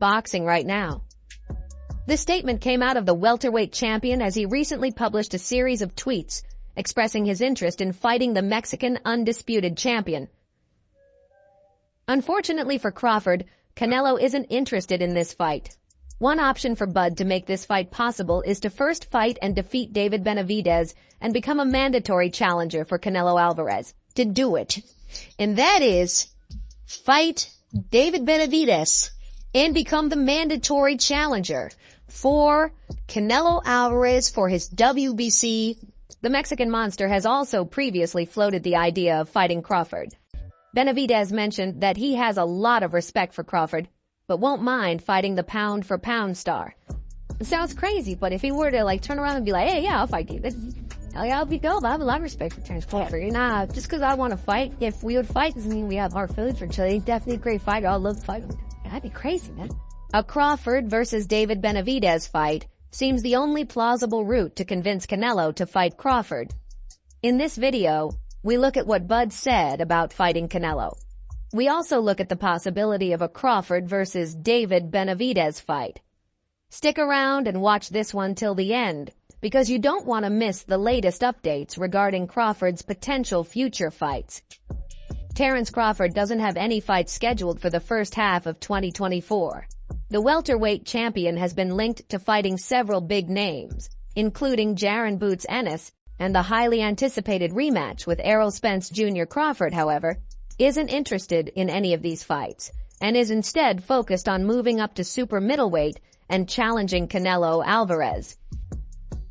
boxing right now. This statement came out of the welterweight champion as he recently published a series of tweets expressing his interest in fighting the Mexican undisputed champion. Unfortunately for Crawford, Canelo isn't interested in this fight. One option for Bud to make this fight possible is to first fight and defeat David Benavidez and become a mandatory challenger for Canelo Alvarez to do it. And that is fight David Benavidez and become the mandatory challenger for Canelo Alvarez for his WBC. The Mexican monster has also previously floated the idea of fighting Crawford. Benavidez mentioned that he has a lot of respect for Crawford, but won't mind fighting the pound-for-pound star. It sounds crazy, but if he were to turn around and be like, hey, yeah, I'll fight you. I'll be dope. I have a lot of respect for Terence Crawford. Nah, just because I want to fight, if we would fight doesn't mean we have hard feelings for each other. He's definitely a great fighter. I'd love to fight him. That'd be crazy, man. A Crawford versus David Benavidez fight seems the only plausible route to convince Canelo to fight Crawford. In this video, we look at what Bud said about fighting Canelo. We also look at the possibility of a Crawford versus David Benavidez fight. Stick around and watch this one till the end, because you don't want to miss the latest updates regarding Crawford's potential future fights. Terence Crawford doesn't have any fights scheduled for the first half of 2024. The welterweight champion has been linked to fighting several big names, including Jaron Boots Ennis, and the highly anticipated rematch with Errol Spence Jr. Crawford, however, isn't interested in any of these fights, and is instead focused on moving up to super middleweight and challenging Canelo Alvarez.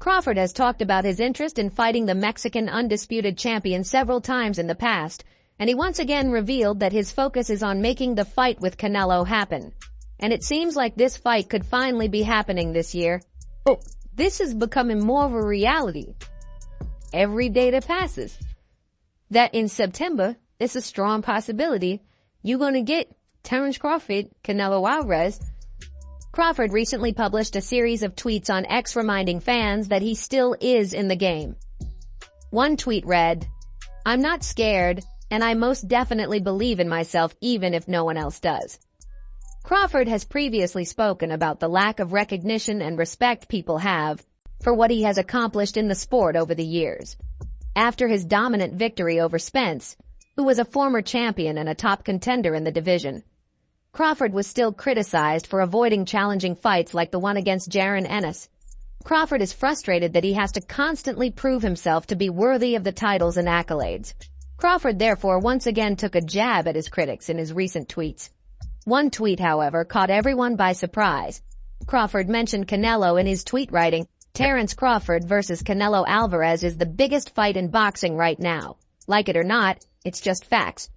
Crawford has talked about his interest in fighting the Mexican undisputed champion several times in the past, and he once again revealed that his focus is on making the fight with Canelo happen. And it seems like this fight could finally be happening this year. Oh, this is becoming more of a reality every day that passes. That in September, it's a strong possibility you're going to get Terence Crawford, Canelo Alvarez. Crawford recently published a series of tweets on X reminding fans that he still is in the game. One tweet read, "I'm not scared, and I most definitely believe in myself even if no one else does." Crawford has previously spoken about the lack of recognition and respect people have for what he has accomplished in the sport over the years. After his dominant victory over Spence, who was a former champion and a top contender in the division, Crawford was still criticized for avoiding challenging fights like the one against Jaron Ennis. Crawford is frustrated that he has to constantly prove himself to be worthy of the titles and accolades. Crawford therefore once again took a jab at his critics in his recent tweets. One tweet, however, caught everyone by surprise. Crawford mentioned Canelo in his tweet, writing, "Terence Crawford versus Canelo Alvarez is the biggest fight in boxing right now. Like it or not, it's just facts."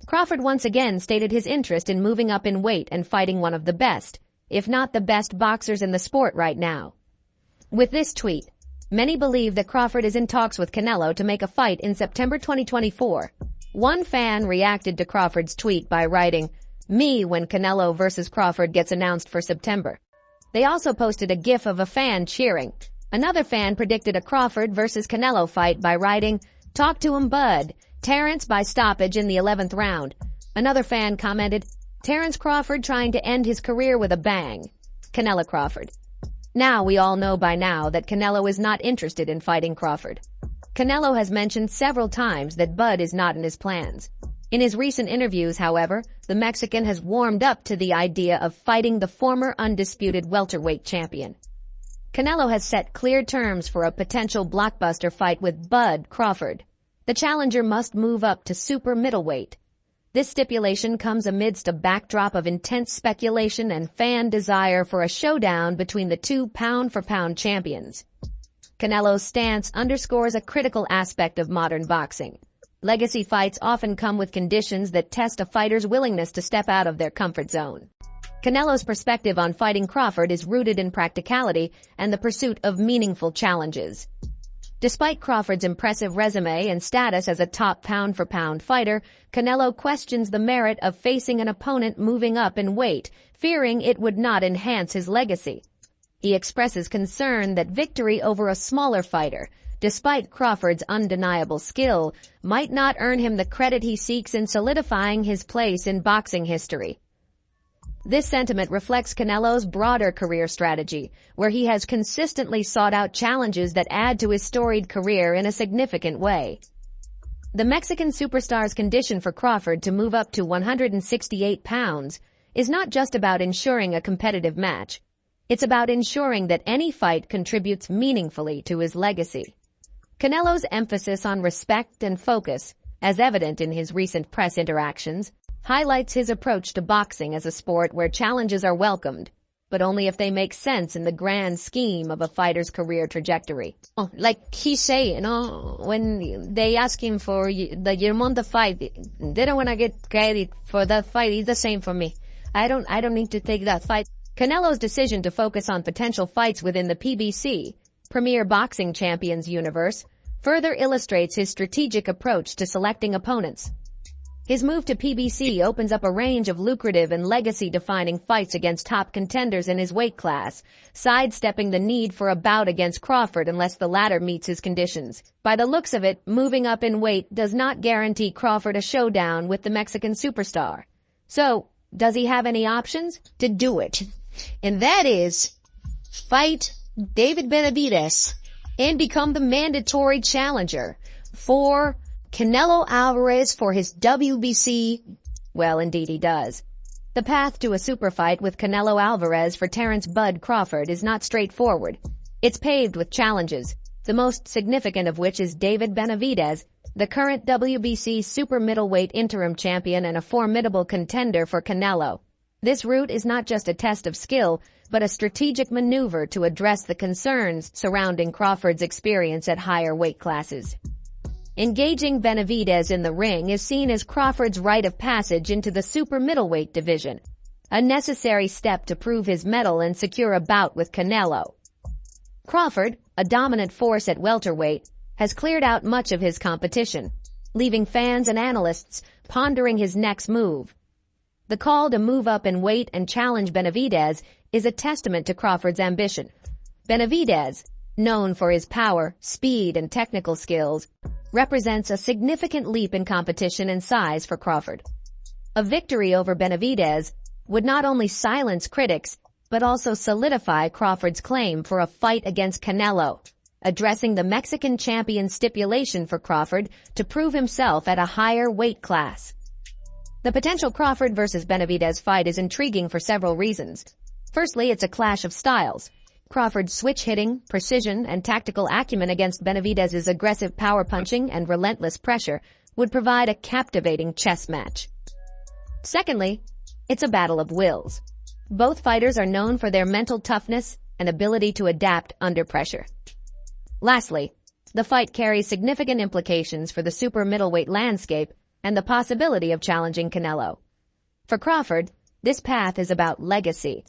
Crawford once again stated his interest in moving up in weight and fighting one of the best, if not the best boxers in the sport right now. With this tweet, many believe that Crawford is in talks with Canelo to make a fight in September 2024. One fan reacted to Crawford's tweet by writing, "Me when Canelo versus Crawford gets announced for September." They also posted a gif of a fan cheering. Another fan predicted a Crawford versus Canelo fight by writing, "Talk to him, Bud. Terence by stoppage in the 11th round." Another fan commented, "Terence Crawford trying to end his career with a bang. Canelo Crawford." Now we all know by now that Canelo is not interested in fighting Crawford. Canelo has mentioned several times that Bud is not in his plans. In his recent interviews, however, the Mexican has warmed up to the idea of fighting the former undisputed welterweight champion. Canelo has set clear terms for a potential blockbuster fight with Bud Crawford. The challenger must move up to super middleweight. This stipulation comes amidst a backdrop of intense speculation and fan desire for a showdown between the two pound-for-pound champions. Canelo's stance underscores a critical aspect of modern boxing. Legacy fights often come with conditions that test a fighter's willingness to step out of their comfort zone. Canelo's perspective on fighting Crawford is rooted in practicality and the pursuit of meaningful challenges. Despite Crawford's impressive resume and status as a top pound-for-pound fighter, Canelo questions the merit of facing an opponent moving up in weight, fearing it would not enhance his legacy. He expresses concern that victory over a smaller fighter, despite Crawford's undeniable skill, might not earn him the credit he seeks in solidifying his place in boxing history. This sentiment reflects Canelo's broader career strategy, where he has consistently sought out challenges that add to his storied career in a significant way. The Mexican superstar's condition for Crawford to move up to 168 pounds is not just about ensuring a competitive match. It's about ensuring that any fight contributes meaningfully to his legacy. Canelo's emphasis on respect and focus, as evident in his recent press interactions, highlights his approach to boxing as a sport where challenges are welcomed, but only if they make sense in the grand scheme of a fighter's career trajectory. Oh, like he say, when they ask him for the Germonta fight, they don't want to get credit for that fight. It's the same for me. I don't need to take that fight. Canelo's decision to focus on potential fights within the PBC, Premier Boxing Champions universe, further illustrates his strategic approach to selecting opponents. His move to PBC opens up a range of lucrative and legacy-defining fights against top contenders in his weight class, sidestepping the need for a bout against Crawford unless the latter meets his conditions. By the looks of it, moving up in weight does not guarantee Crawford a showdown with the Mexican superstar. So, does he have any options? To do it. And that is, fight David Benavidez and become the mandatory challenger for Canelo Alvarez for his WBC. Well, indeed he does. The path to a super fight with Canelo Alvarez for Terrence "Bud" Crawford is not straightforward. It's paved with challenges, the most significant of which is David Benavidez, the current WBC super middleweight interim champion and a formidable contender for Canelo. This route is not just a test of skill, but a strategic maneuver to address the concerns surrounding Crawford's experience at higher weight classes. Engaging Benavidez in the ring is seen as Crawford's rite of passage into the super middleweight division, a necessary step to prove his mettle and secure a bout with Canelo. Crawford, a dominant force at welterweight, has cleared out much of his competition, leaving fans and analysts pondering his next move. The call to move up in weight and challenge Benavidez is a testament to Crawford's ambition. Benavidez, known for his power, speed, and technical skills, represents a significant leap in competition and size for Crawford. A victory over Benavidez would not only silence critics, but also solidify Crawford's claim for a fight against Canelo, addressing the Mexican champion's stipulation for Crawford to prove himself at a higher weight class. The potential Crawford versus Benavidez fight is intriguing for several reasons. Firstly, it's a clash of styles. Crawford's switch-hitting, precision, and tactical acumen against Benavidez's aggressive power punching and relentless pressure would provide a captivating chess match. Secondly, it's a battle of wills. Both fighters are known for their mental toughness and ability to adapt under pressure. Lastly, the fight carries significant implications for the super middleweight landscape and the possibility of challenging Canelo. For Crawford, this path is about legacy.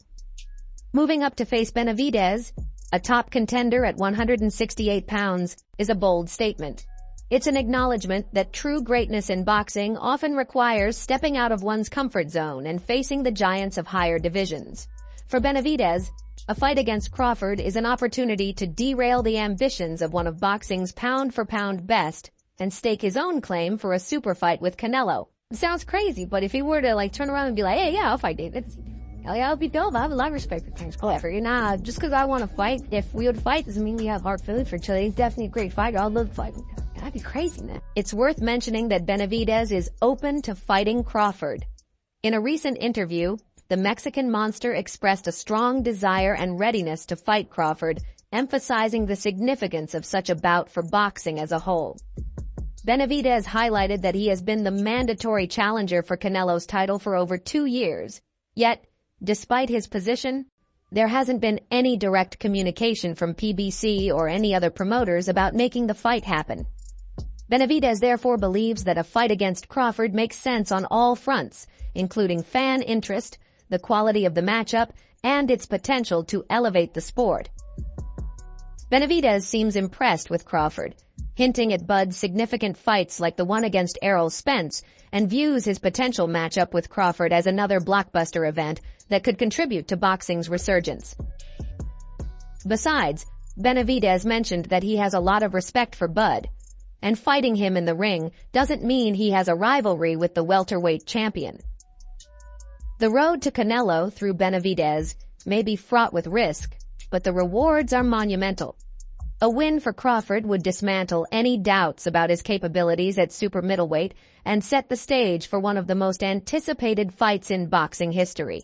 Moving up to face Benavidez, a top contender at 168 pounds, is a bold statement. It's an acknowledgement that true greatness in boxing often requires stepping out of one's comfort zone and facing the giants of higher divisions. For Benavidez, a fight against Crawford is an opportunity to derail the ambitions of one of boxing's pound-for-pound best and stake his own claim for a super fight with Canelo. It sounds crazy, but if he were to turn around and be like, hey, yeah, I'll fight David. Hell yeah, I'll be dope. I have a lot of respect for Terrence Crawford. Nah, just because I want to fight, if we would fight, doesn't mean we have hard feelings for each other. He's definitely a great fighter. I'd love to fight him. That'd be crazy, man. It's worth mentioning that Benavidez is open to fighting Crawford. In a recent interview, the Mexican monster expressed a strong desire and readiness to fight Crawford, emphasizing the significance of such a bout for boxing as a whole. Benavidez highlighted that he has been the mandatory challenger for Canelo's title for over 2 years. Yet, despite his position, there hasn't been any direct communication from PBC or any other promoters about making the fight happen. Benavidez therefore believes that a fight against Crawford makes sense on all fronts, including fan interest, the quality of the matchup, and its potential to elevate the sport. Benavidez seems impressed with Crawford, hinting at Bud's significant fights like the one against Errol Spence, and views his potential matchup with Crawford as another blockbuster event that could contribute to boxing's resurgence. Besides, Benavidez mentioned that he has a lot of respect for Bud, and fighting him in the ring doesn't mean he has a rivalry with the welterweight champion. The road to Canelo through Benavidez may be fraught with risk, but the rewards are monumental. A win for Crawford would dismantle any doubts about his capabilities at super middleweight and set the stage for one of the most anticipated fights in boxing history.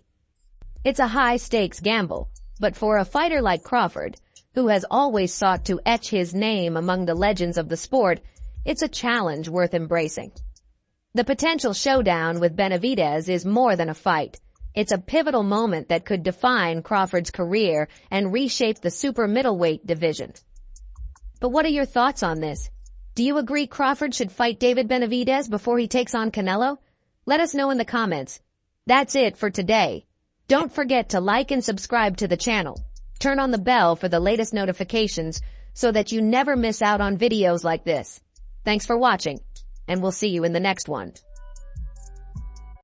It's a high-stakes gamble, but for a fighter like Crawford, who has always sought to etch his name among the legends of the sport, it's a challenge worth embracing. The potential showdown with Benavidez is more than a fight. It's a pivotal moment that could define Crawford's career and reshape the super middleweight division. But what are your thoughts on this? Do you agree Crawford should fight David Benavidez before he takes on Canelo? Let us know in the comments. That's it for today. Don't forget to like and subscribe to the channel. Turn on the bell for the latest notifications so that you never miss out on videos like this. Thanks for watching, and we'll see you in the next one.